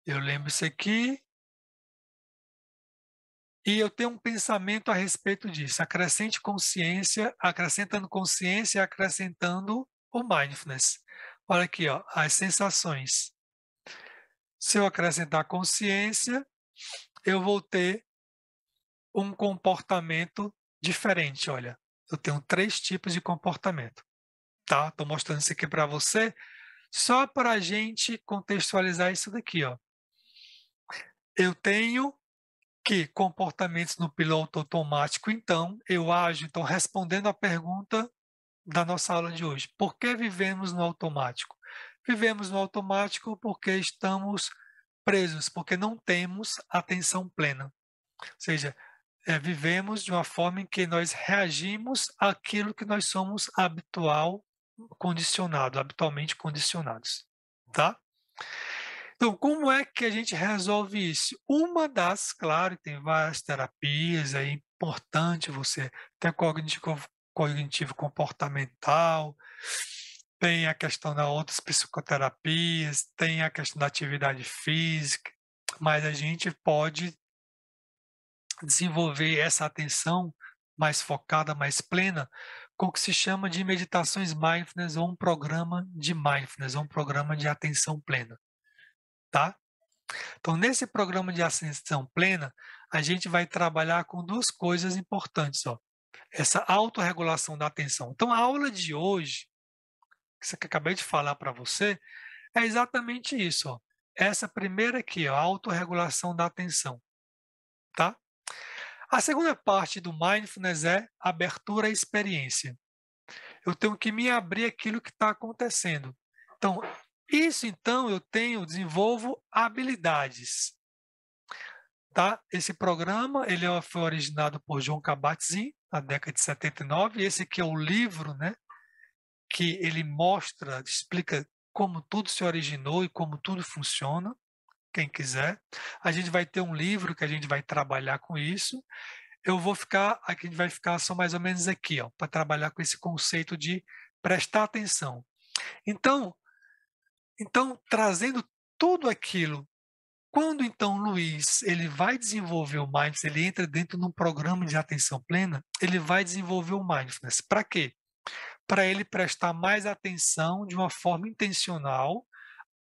Eu lembro isso aqui e eu tenho um pensamento a respeito disso. Acrescentando consciência e acrescentando o mindfulness. Olha aqui, ó, as sensações. Se eu acrescentar consciência, eu vou ter um comportamento diferente. Olha, eu tenho 3 tipos de comportamento, tá? Estou mostrando isso aqui para você, só para a gente contextualizar isso daqui, ó. Eu tenho que comportamentos no piloto automático, então, eu ajo, então, respondendo à pergunta da nossa aula de hoje. Por que vivemos no automático? Vivemos no automático porque estamos presos, porque não temos atenção plena. Ou seja, vivemos de uma forma em que nós reagimos àquilo que nós somos habitualmente condicionados, tá? Então, como é que a gente resolve isso? Claro, tem várias terapias, é importante você ter cognitivo comportamental, tem a questão das outras psicoterapias, tem a questão da atividade física, mas a gente pode desenvolver essa atenção mais focada, mais plena, com o que se chama de meditações mindfulness ou um programa de mindfulness, ou um programa de atenção plena, tá? Então, nesse programa de atenção plena, a gente vai trabalhar com 2 coisas importantes, ó. Essa autorregulação da atenção. Então, a aula de hoje, que eu acabei de falar para você, é exatamente isso, ó. Essa primeira aqui, ó, a autorregulação da atenção, tá? A segunda parte do mindfulness é abertura à experiência. Eu tenho que me abrir aquilo que está acontecendo. Então, eu desenvolvo habilidades. Tá? Esse programa foi originado por John Kabat-Zinn na década de 79. E esse aqui é o livro, né, que ele explica como tudo se originou e como tudo funciona. Quem quiser, a gente vai ter um livro que a gente vai trabalhar com isso. Aqui a gente vai ficar só mais ou menos aqui, ó, para trabalhar com esse conceito de prestar atenção. Então, trazendo tudo aquilo, quando então Luiz ele vai desenvolver o mindfulness, ele entra dentro de um programa de atenção plena, ele vai desenvolver o mindfulness. Para quê? Para ele prestar mais atenção de uma forma intencional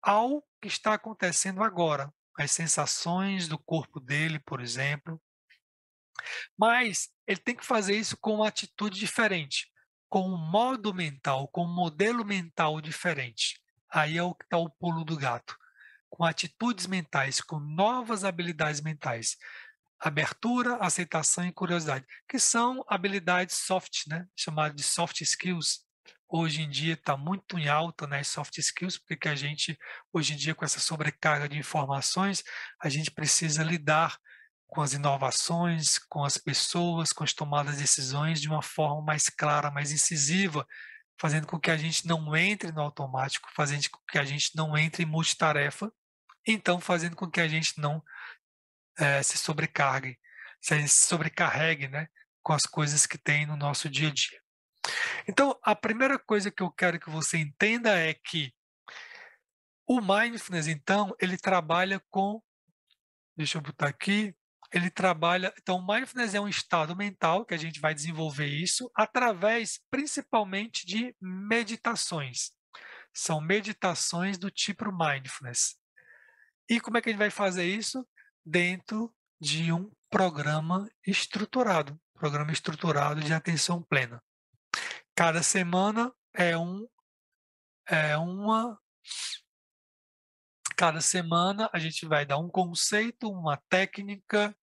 ao que está acontecendo agora, as sensações do corpo dele, por exemplo. Mas ele tem que fazer isso com uma atitude diferente, com um modo mental, com um modelo mental diferente. Aí é o que está o pulo do gato. Com atitudes mentais, com novas habilidades mentais. Abertura, aceitação e curiosidade, que são habilidades soft, né? Chamadas de soft skills. Hoje em dia está muito em alta, né, soft skills, porque a gente, hoje em dia, com essa sobrecarga de informações, a gente precisa lidar com as inovações, com as pessoas, com as tomadas de decisões de uma forma mais clara, mais incisiva, fazendo com que a gente não entre no automático, fazendo com que a gente não entre em multitarefa, então fazendo com que a gente não se sobrecarregue, né, com as coisas que tem no nosso dia a dia. Então, a primeira coisa que eu quero que você entenda é que o mindfulness, então, ele trabalha com, deixa eu botar aqui, então, o mindfulness é um estado mental que a gente vai desenvolver isso através, principalmente, de meditações. São meditações do tipo mindfulness. E como é que a gente vai fazer isso? Dentro de um programa estruturado de atenção plena. Cada semana cada semana a gente vai dar um conceito, uma técnica,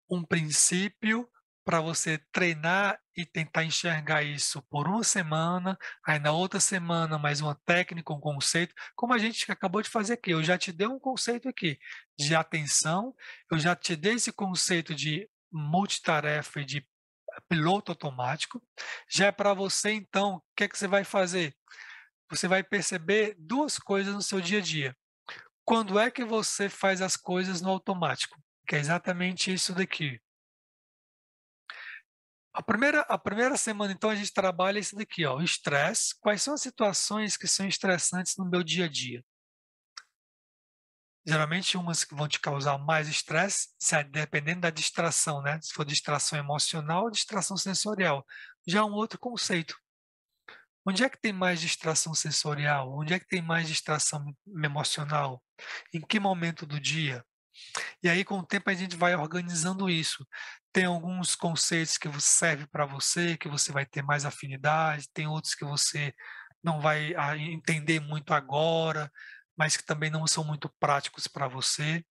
um princípio para você treinar e tentar enxergar isso por uma semana, aí na outra semana mais uma técnica, um conceito, como a gente acabou de fazer aqui. Eu já te dei um conceito aqui de atenção, eu já te dei esse conceito de multitarefa e de piloto automático. Já é para você, então, o que é que você vai fazer? Você vai perceber 2 coisas no seu dia a dia. Quando é que você faz as coisas no automático? Que é exatamente isso daqui. A primeira semana, então, a gente trabalha isso daqui, ó, o estresse. Quais são as situações que são estressantes no meu dia a dia? Geralmente, umas que vão te causar mais estresse, dependendo da distração, né? Se for distração emocional ou distração sensorial. Já um outro conceito. Onde é que tem mais distração sensorial? Onde é que tem mais distração emocional? Em que momento do dia? E aí, com o tempo, a gente vai organizando isso. Tem alguns conceitos que servem para você, que você vai ter mais afinidade, tem outros que você não vai entender muito agora, mas que também não são muito práticos para você.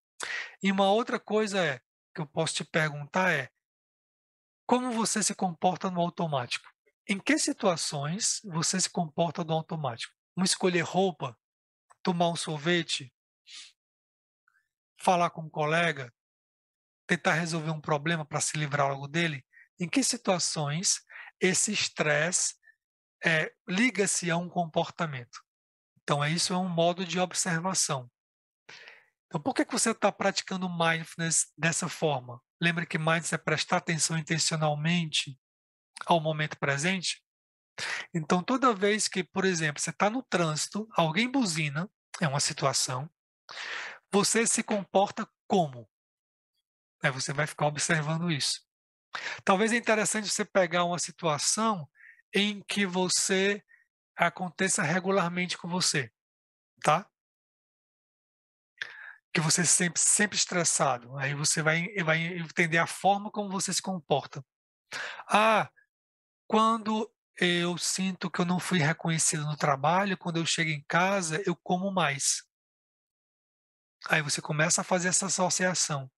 E uma outra coisa que eu posso te perguntar como você se comporta no automático? Em que situações você se comporta no automático? Vamos escolher roupa, tomar um sorvete, falar com um colega, tentar resolver um problema para se livrar logo dele? Em que situações esse estresse liga-se a um comportamento? Então, isso é um modo de observação. Então, por que você está praticando mindfulness dessa forma? Lembra que mindfulness é prestar atenção intencionalmente ao momento presente? Então, toda vez que, por exemplo, você está no trânsito, alguém buzina, é uma situação, você se comporta como? Aí você vai ficar observando isso. Talvez é interessante você pegar uma situação em que você aconteça regularmente com você, tá? Que você sempre estressado. Aí você vai entender a forma como você se comporta. Ah, quando eu sinto que eu não fui reconhecido no trabalho, quando eu chego em casa, eu como mais. Aí você começa a fazer essa associação.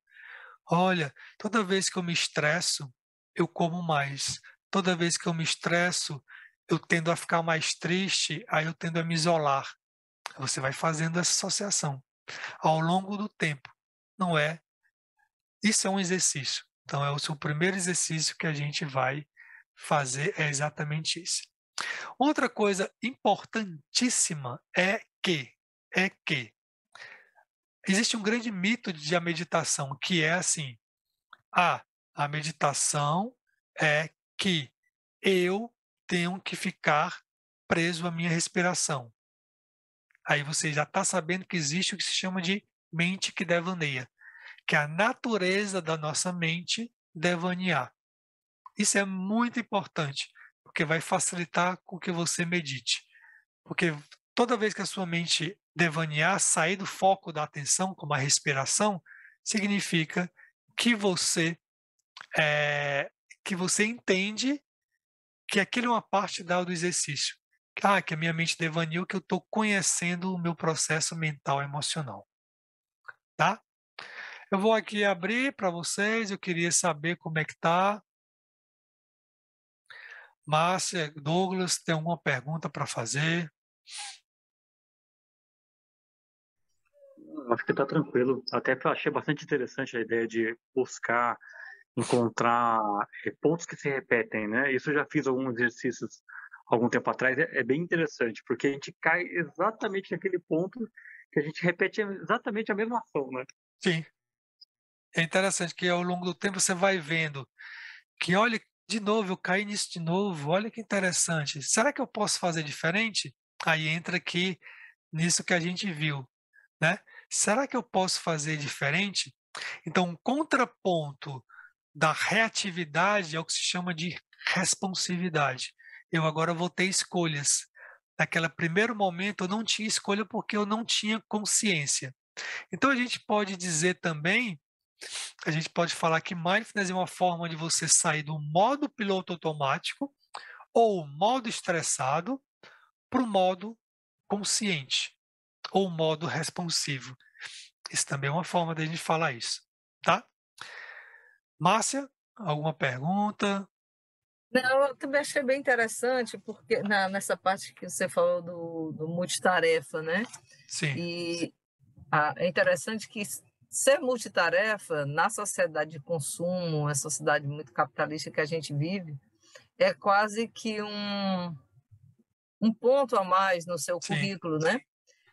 Olha, toda vez que eu me estresso, eu como mais. Toda vez que eu me estresso, eu tendo a ficar mais triste, aí eu tendo a me isolar. Você vai fazendo essa associação ao longo do tempo, não é? Isso é um exercício. Então, é o seu primeiro exercício que a gente vai fazer, é exatamente isso. Outra coisa importantíssima é que existe um grande mito de a meditação, que é assim: a meditação é que eu tenho que ficar preso à minha respiração. Aí você já está sabendo que existe o que se chama de mente que devaneia, que é a natureza da nossa mente devanear. Isso é muito importante, porque vai facilitar com que você medite. Porque toda vez que a sua mente devanear, sair do foco da atenção, como a respiração, significa que você eh, que você entende que aquilo é uma parte do exercício. Que a minha mente devaneou, que eu estou conhecendo o meu processo mental emocional, tá? Eu vou aqui abrir para vocês, eu queria saber como é que tá. Márcia, Douglas, tem alguma pergunta para fazer? Acho que tá tranquilo. Até achei bastante interessante a ideia de buscar encontrar pontos que se repetem, né? Isso eu já fiz alguns exercícios algum tempo atrás. É bem interessante, porque a gente cai exatamente naquele ponto que a gente repete exatamente a mesma ação, né? Sim. É interessante que ao longo do tempo você vai vendo que, olha, de novo, eu caí nisso de novo, olha que interessante. Será que eu posso fazer diferente? Aí entra aqui nisso que a gente viu, né? Será que eu posso fazer diferente? Então, um contraponto da reatividade é o que se chama de responsividade. Eu agora vou ter escolhas. Naquele primeiro momento eu não tinha escolha porque eu não tinha consciência. Então a gente pode dizer também, a gente pode falar que mindfulness é uma forma de você sair do modo piloto automático ou modo estressado para o modo consciente ou modo responsivo. Isso também é uma forma de a gente falar isso, tá? Márcia, alguma pergunta? Não, eu também achei bem interessante, porque nessa parte que você falou do multitarefa, né? Sim, E é interessante que ser multitarefa na sociedade de consumo, uma sociedade muito capitalista que a gente vive, é quase que um ponto a mais no seu sim, currículo, né?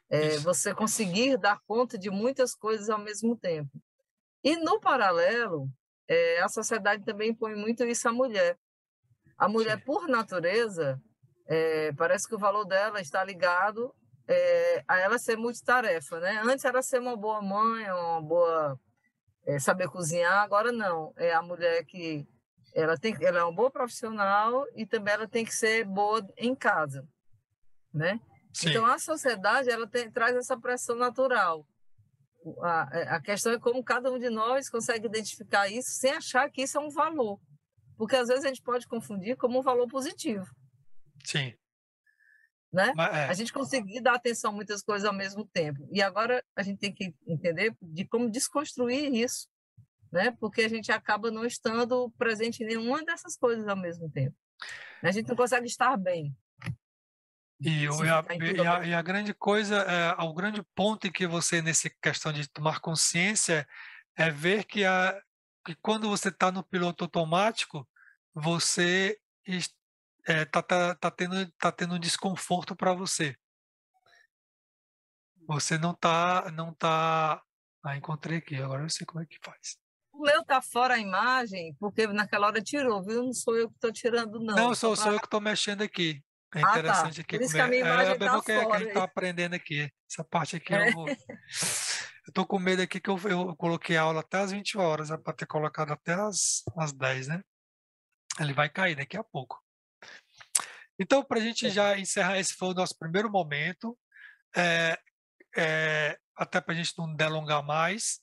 isso. Você conseguir dar conta de muitas coisas ao mesmo tempo. E, no paralelo, a sociedade também impõe muito isso à mulher. A mulher, Sim. por natureza, parece que o valor dela está ligado a ela ser multitarefa, né? Antes era ser uma boa mãe, uma boa saber cozinhar, agora não. É a mulher que ela é uma boa profissional e também ela tem que ser boa em casa, né? Sim. Então a sociedade ela traz essa pressão natural. A questão é como cada um de nós consegue identificar isso sem achar que isso é um valor, porque às vezes a gente pode confundir como um valor positivo, Sim. né? Mas, A gente conseguir dar atenção a muitas coisas ao mesmo tempo. E agora a gente tem que entender de como desconstruir isso, né? Porque a gente acaba não estando presente em nenhuma dessas coisas ao mesmo tempo. A gente não consegue estar bem E, se o- e, a, ficar em tudo e ao a- mesmo e a tempo. grande coisa, o grande ponto em que você, nessa questão de tomar consciência, é ver que quando você está no piloto automático, você tá tendo um desconforto para você. Você não tá. Ah, encontrei aqui, agora eu sei como é que faz. O meu tá fora a imagem, porque naquela hora tirou, viu? Não sou eu que estou tirando, Não, não. Só sou para. eu que estou mexendo aqui. É Ah, tá. interessante aqui Por isso como que a minha é imagem bem bom tá que a fora. gente está aprendendo aqui. Essa parte aqui eu vou. Eu tô com medo aqui que eu coloquei a aula até às 20 horas, é para ter colocado até às 10, né? Ele vai cair daqui a pouco. Então, para a gente já encerrar, esse foi o nosso primeiro momento. É, até para a gente não delongar mais.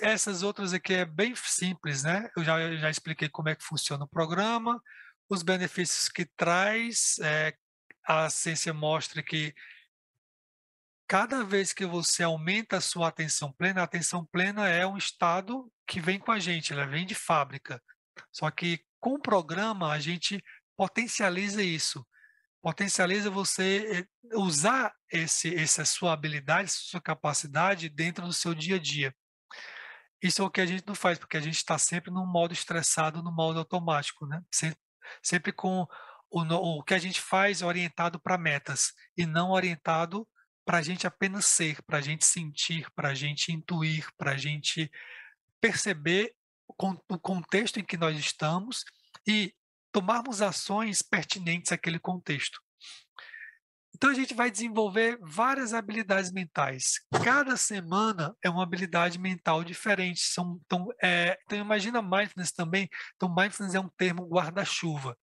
Essas outras aqui é bem simples, né? Eu já expliquei como é que funciona o programa, os benefícios que traz. A ciência mostra que cada vez que você aumenta a atenção plena é um estado que vem com a gente, ela vem de fábrica. Só que com o programa a gente potencializa isso, potencializa você usar essa sua habilidade, essa sua capacidade dentro do seu dia a dia. Isso é o que a gente não faz, porque a gente está sempre no modo estressado, no modo automático, né? Sempre com o que a gente faz orientado para metas e não orientado para a gente apenas ser, para a gente sentir, para a gente intuir, para a gente perceber o contexto em que nós estamos e tomarmos ações pertinentes àquele contexto. Então a gente vai desenvolver várias habilidades mentais. Cada semana é uma habilidade mental diferente. Então imagina mindfulness também. Então mindfulness é um termo guarda-chuva.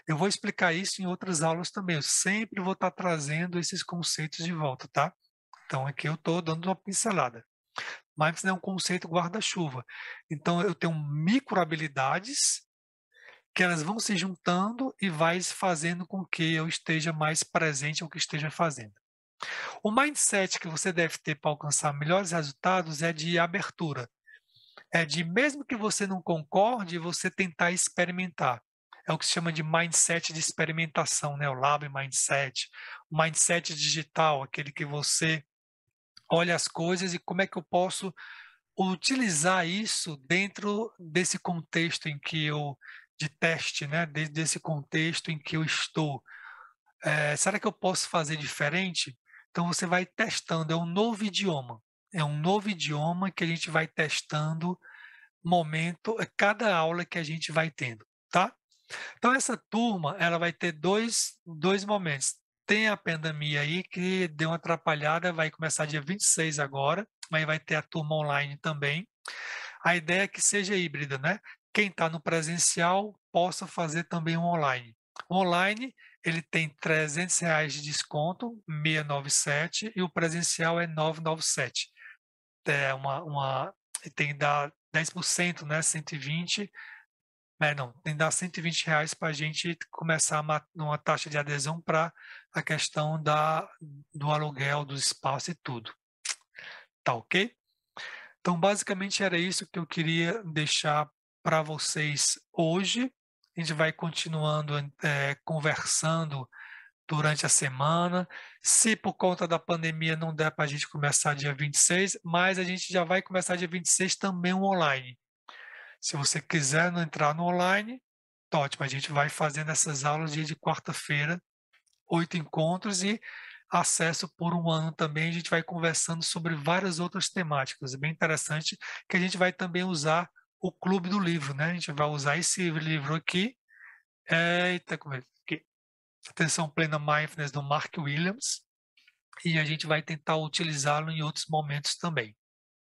Eu vou explicar isso em outras aulas também. Eu sempre vou estar trazendo esses conceitos de volta, tá? Então aqui eu estou dando uma pincelada. Mindfulness é um conceito guarda-chuva. Então eu tenho micro habilidades que elas vão se juntando e vai fazendo com que eu esteja mais presente ao que esteja fazendo. O mindset que você deve ter para alcançar melhores resultados é de abertura. É de, mesmo que você não concorde, você tentar experimentar. É o que se chama de mindset de experimentação, né? O Lab Mindset. O mindset digital, aquele que você olha as coisas e como é que eu posso utilizar isso dentro desse contexto em que de teste, né? Desse contexto em que eu estou. Será que eu posso fazer diferente? Então você vai testando, é um novo idioma. É um novo idioma que a gente vai testando cada aula que a gente vai tendo, tá? Então essa turma, ela vai ter dois momentos. Tem a pandemia aí que deu uma atrapalhada, vai começar dia 26 agora, mas vai ter a turma online também. A ideia é que seja híbrida, né? Quem está no presencial possa fazer também um online. O online ele tem R$ 300 de desconto, 697, e o presencial é 997. Tem que dar 10%, né? 120. Não, tem que dar R$ 120 para a gente começar uma taxa de adesão para a questão do aluguel, do espaço e tudo. Tá ok? Então, basicamente era isso que eu queria deixar para vocês hoje. A gente vai continuando conversando durante a semana. Se por conta da pandemia não der para a gente começar dia 26, mas a gente já vai começar dia 26 também um online. Se você quiser não entrar no online, tá ótimo. A gente vai fazendo essas aulas dia de quarta-feira, 8 encontros e acesso por um ano também. A gente vai conversando sobre várias outras temáticas. É bem interessante que a gente vai também usar o Clube do Livro, né? A gente vai usar esse livro aqui Eita, como é que atenção plena mindfulness do Mark Williams, e a gente vai tentar utilizá-lo em outros momentos também.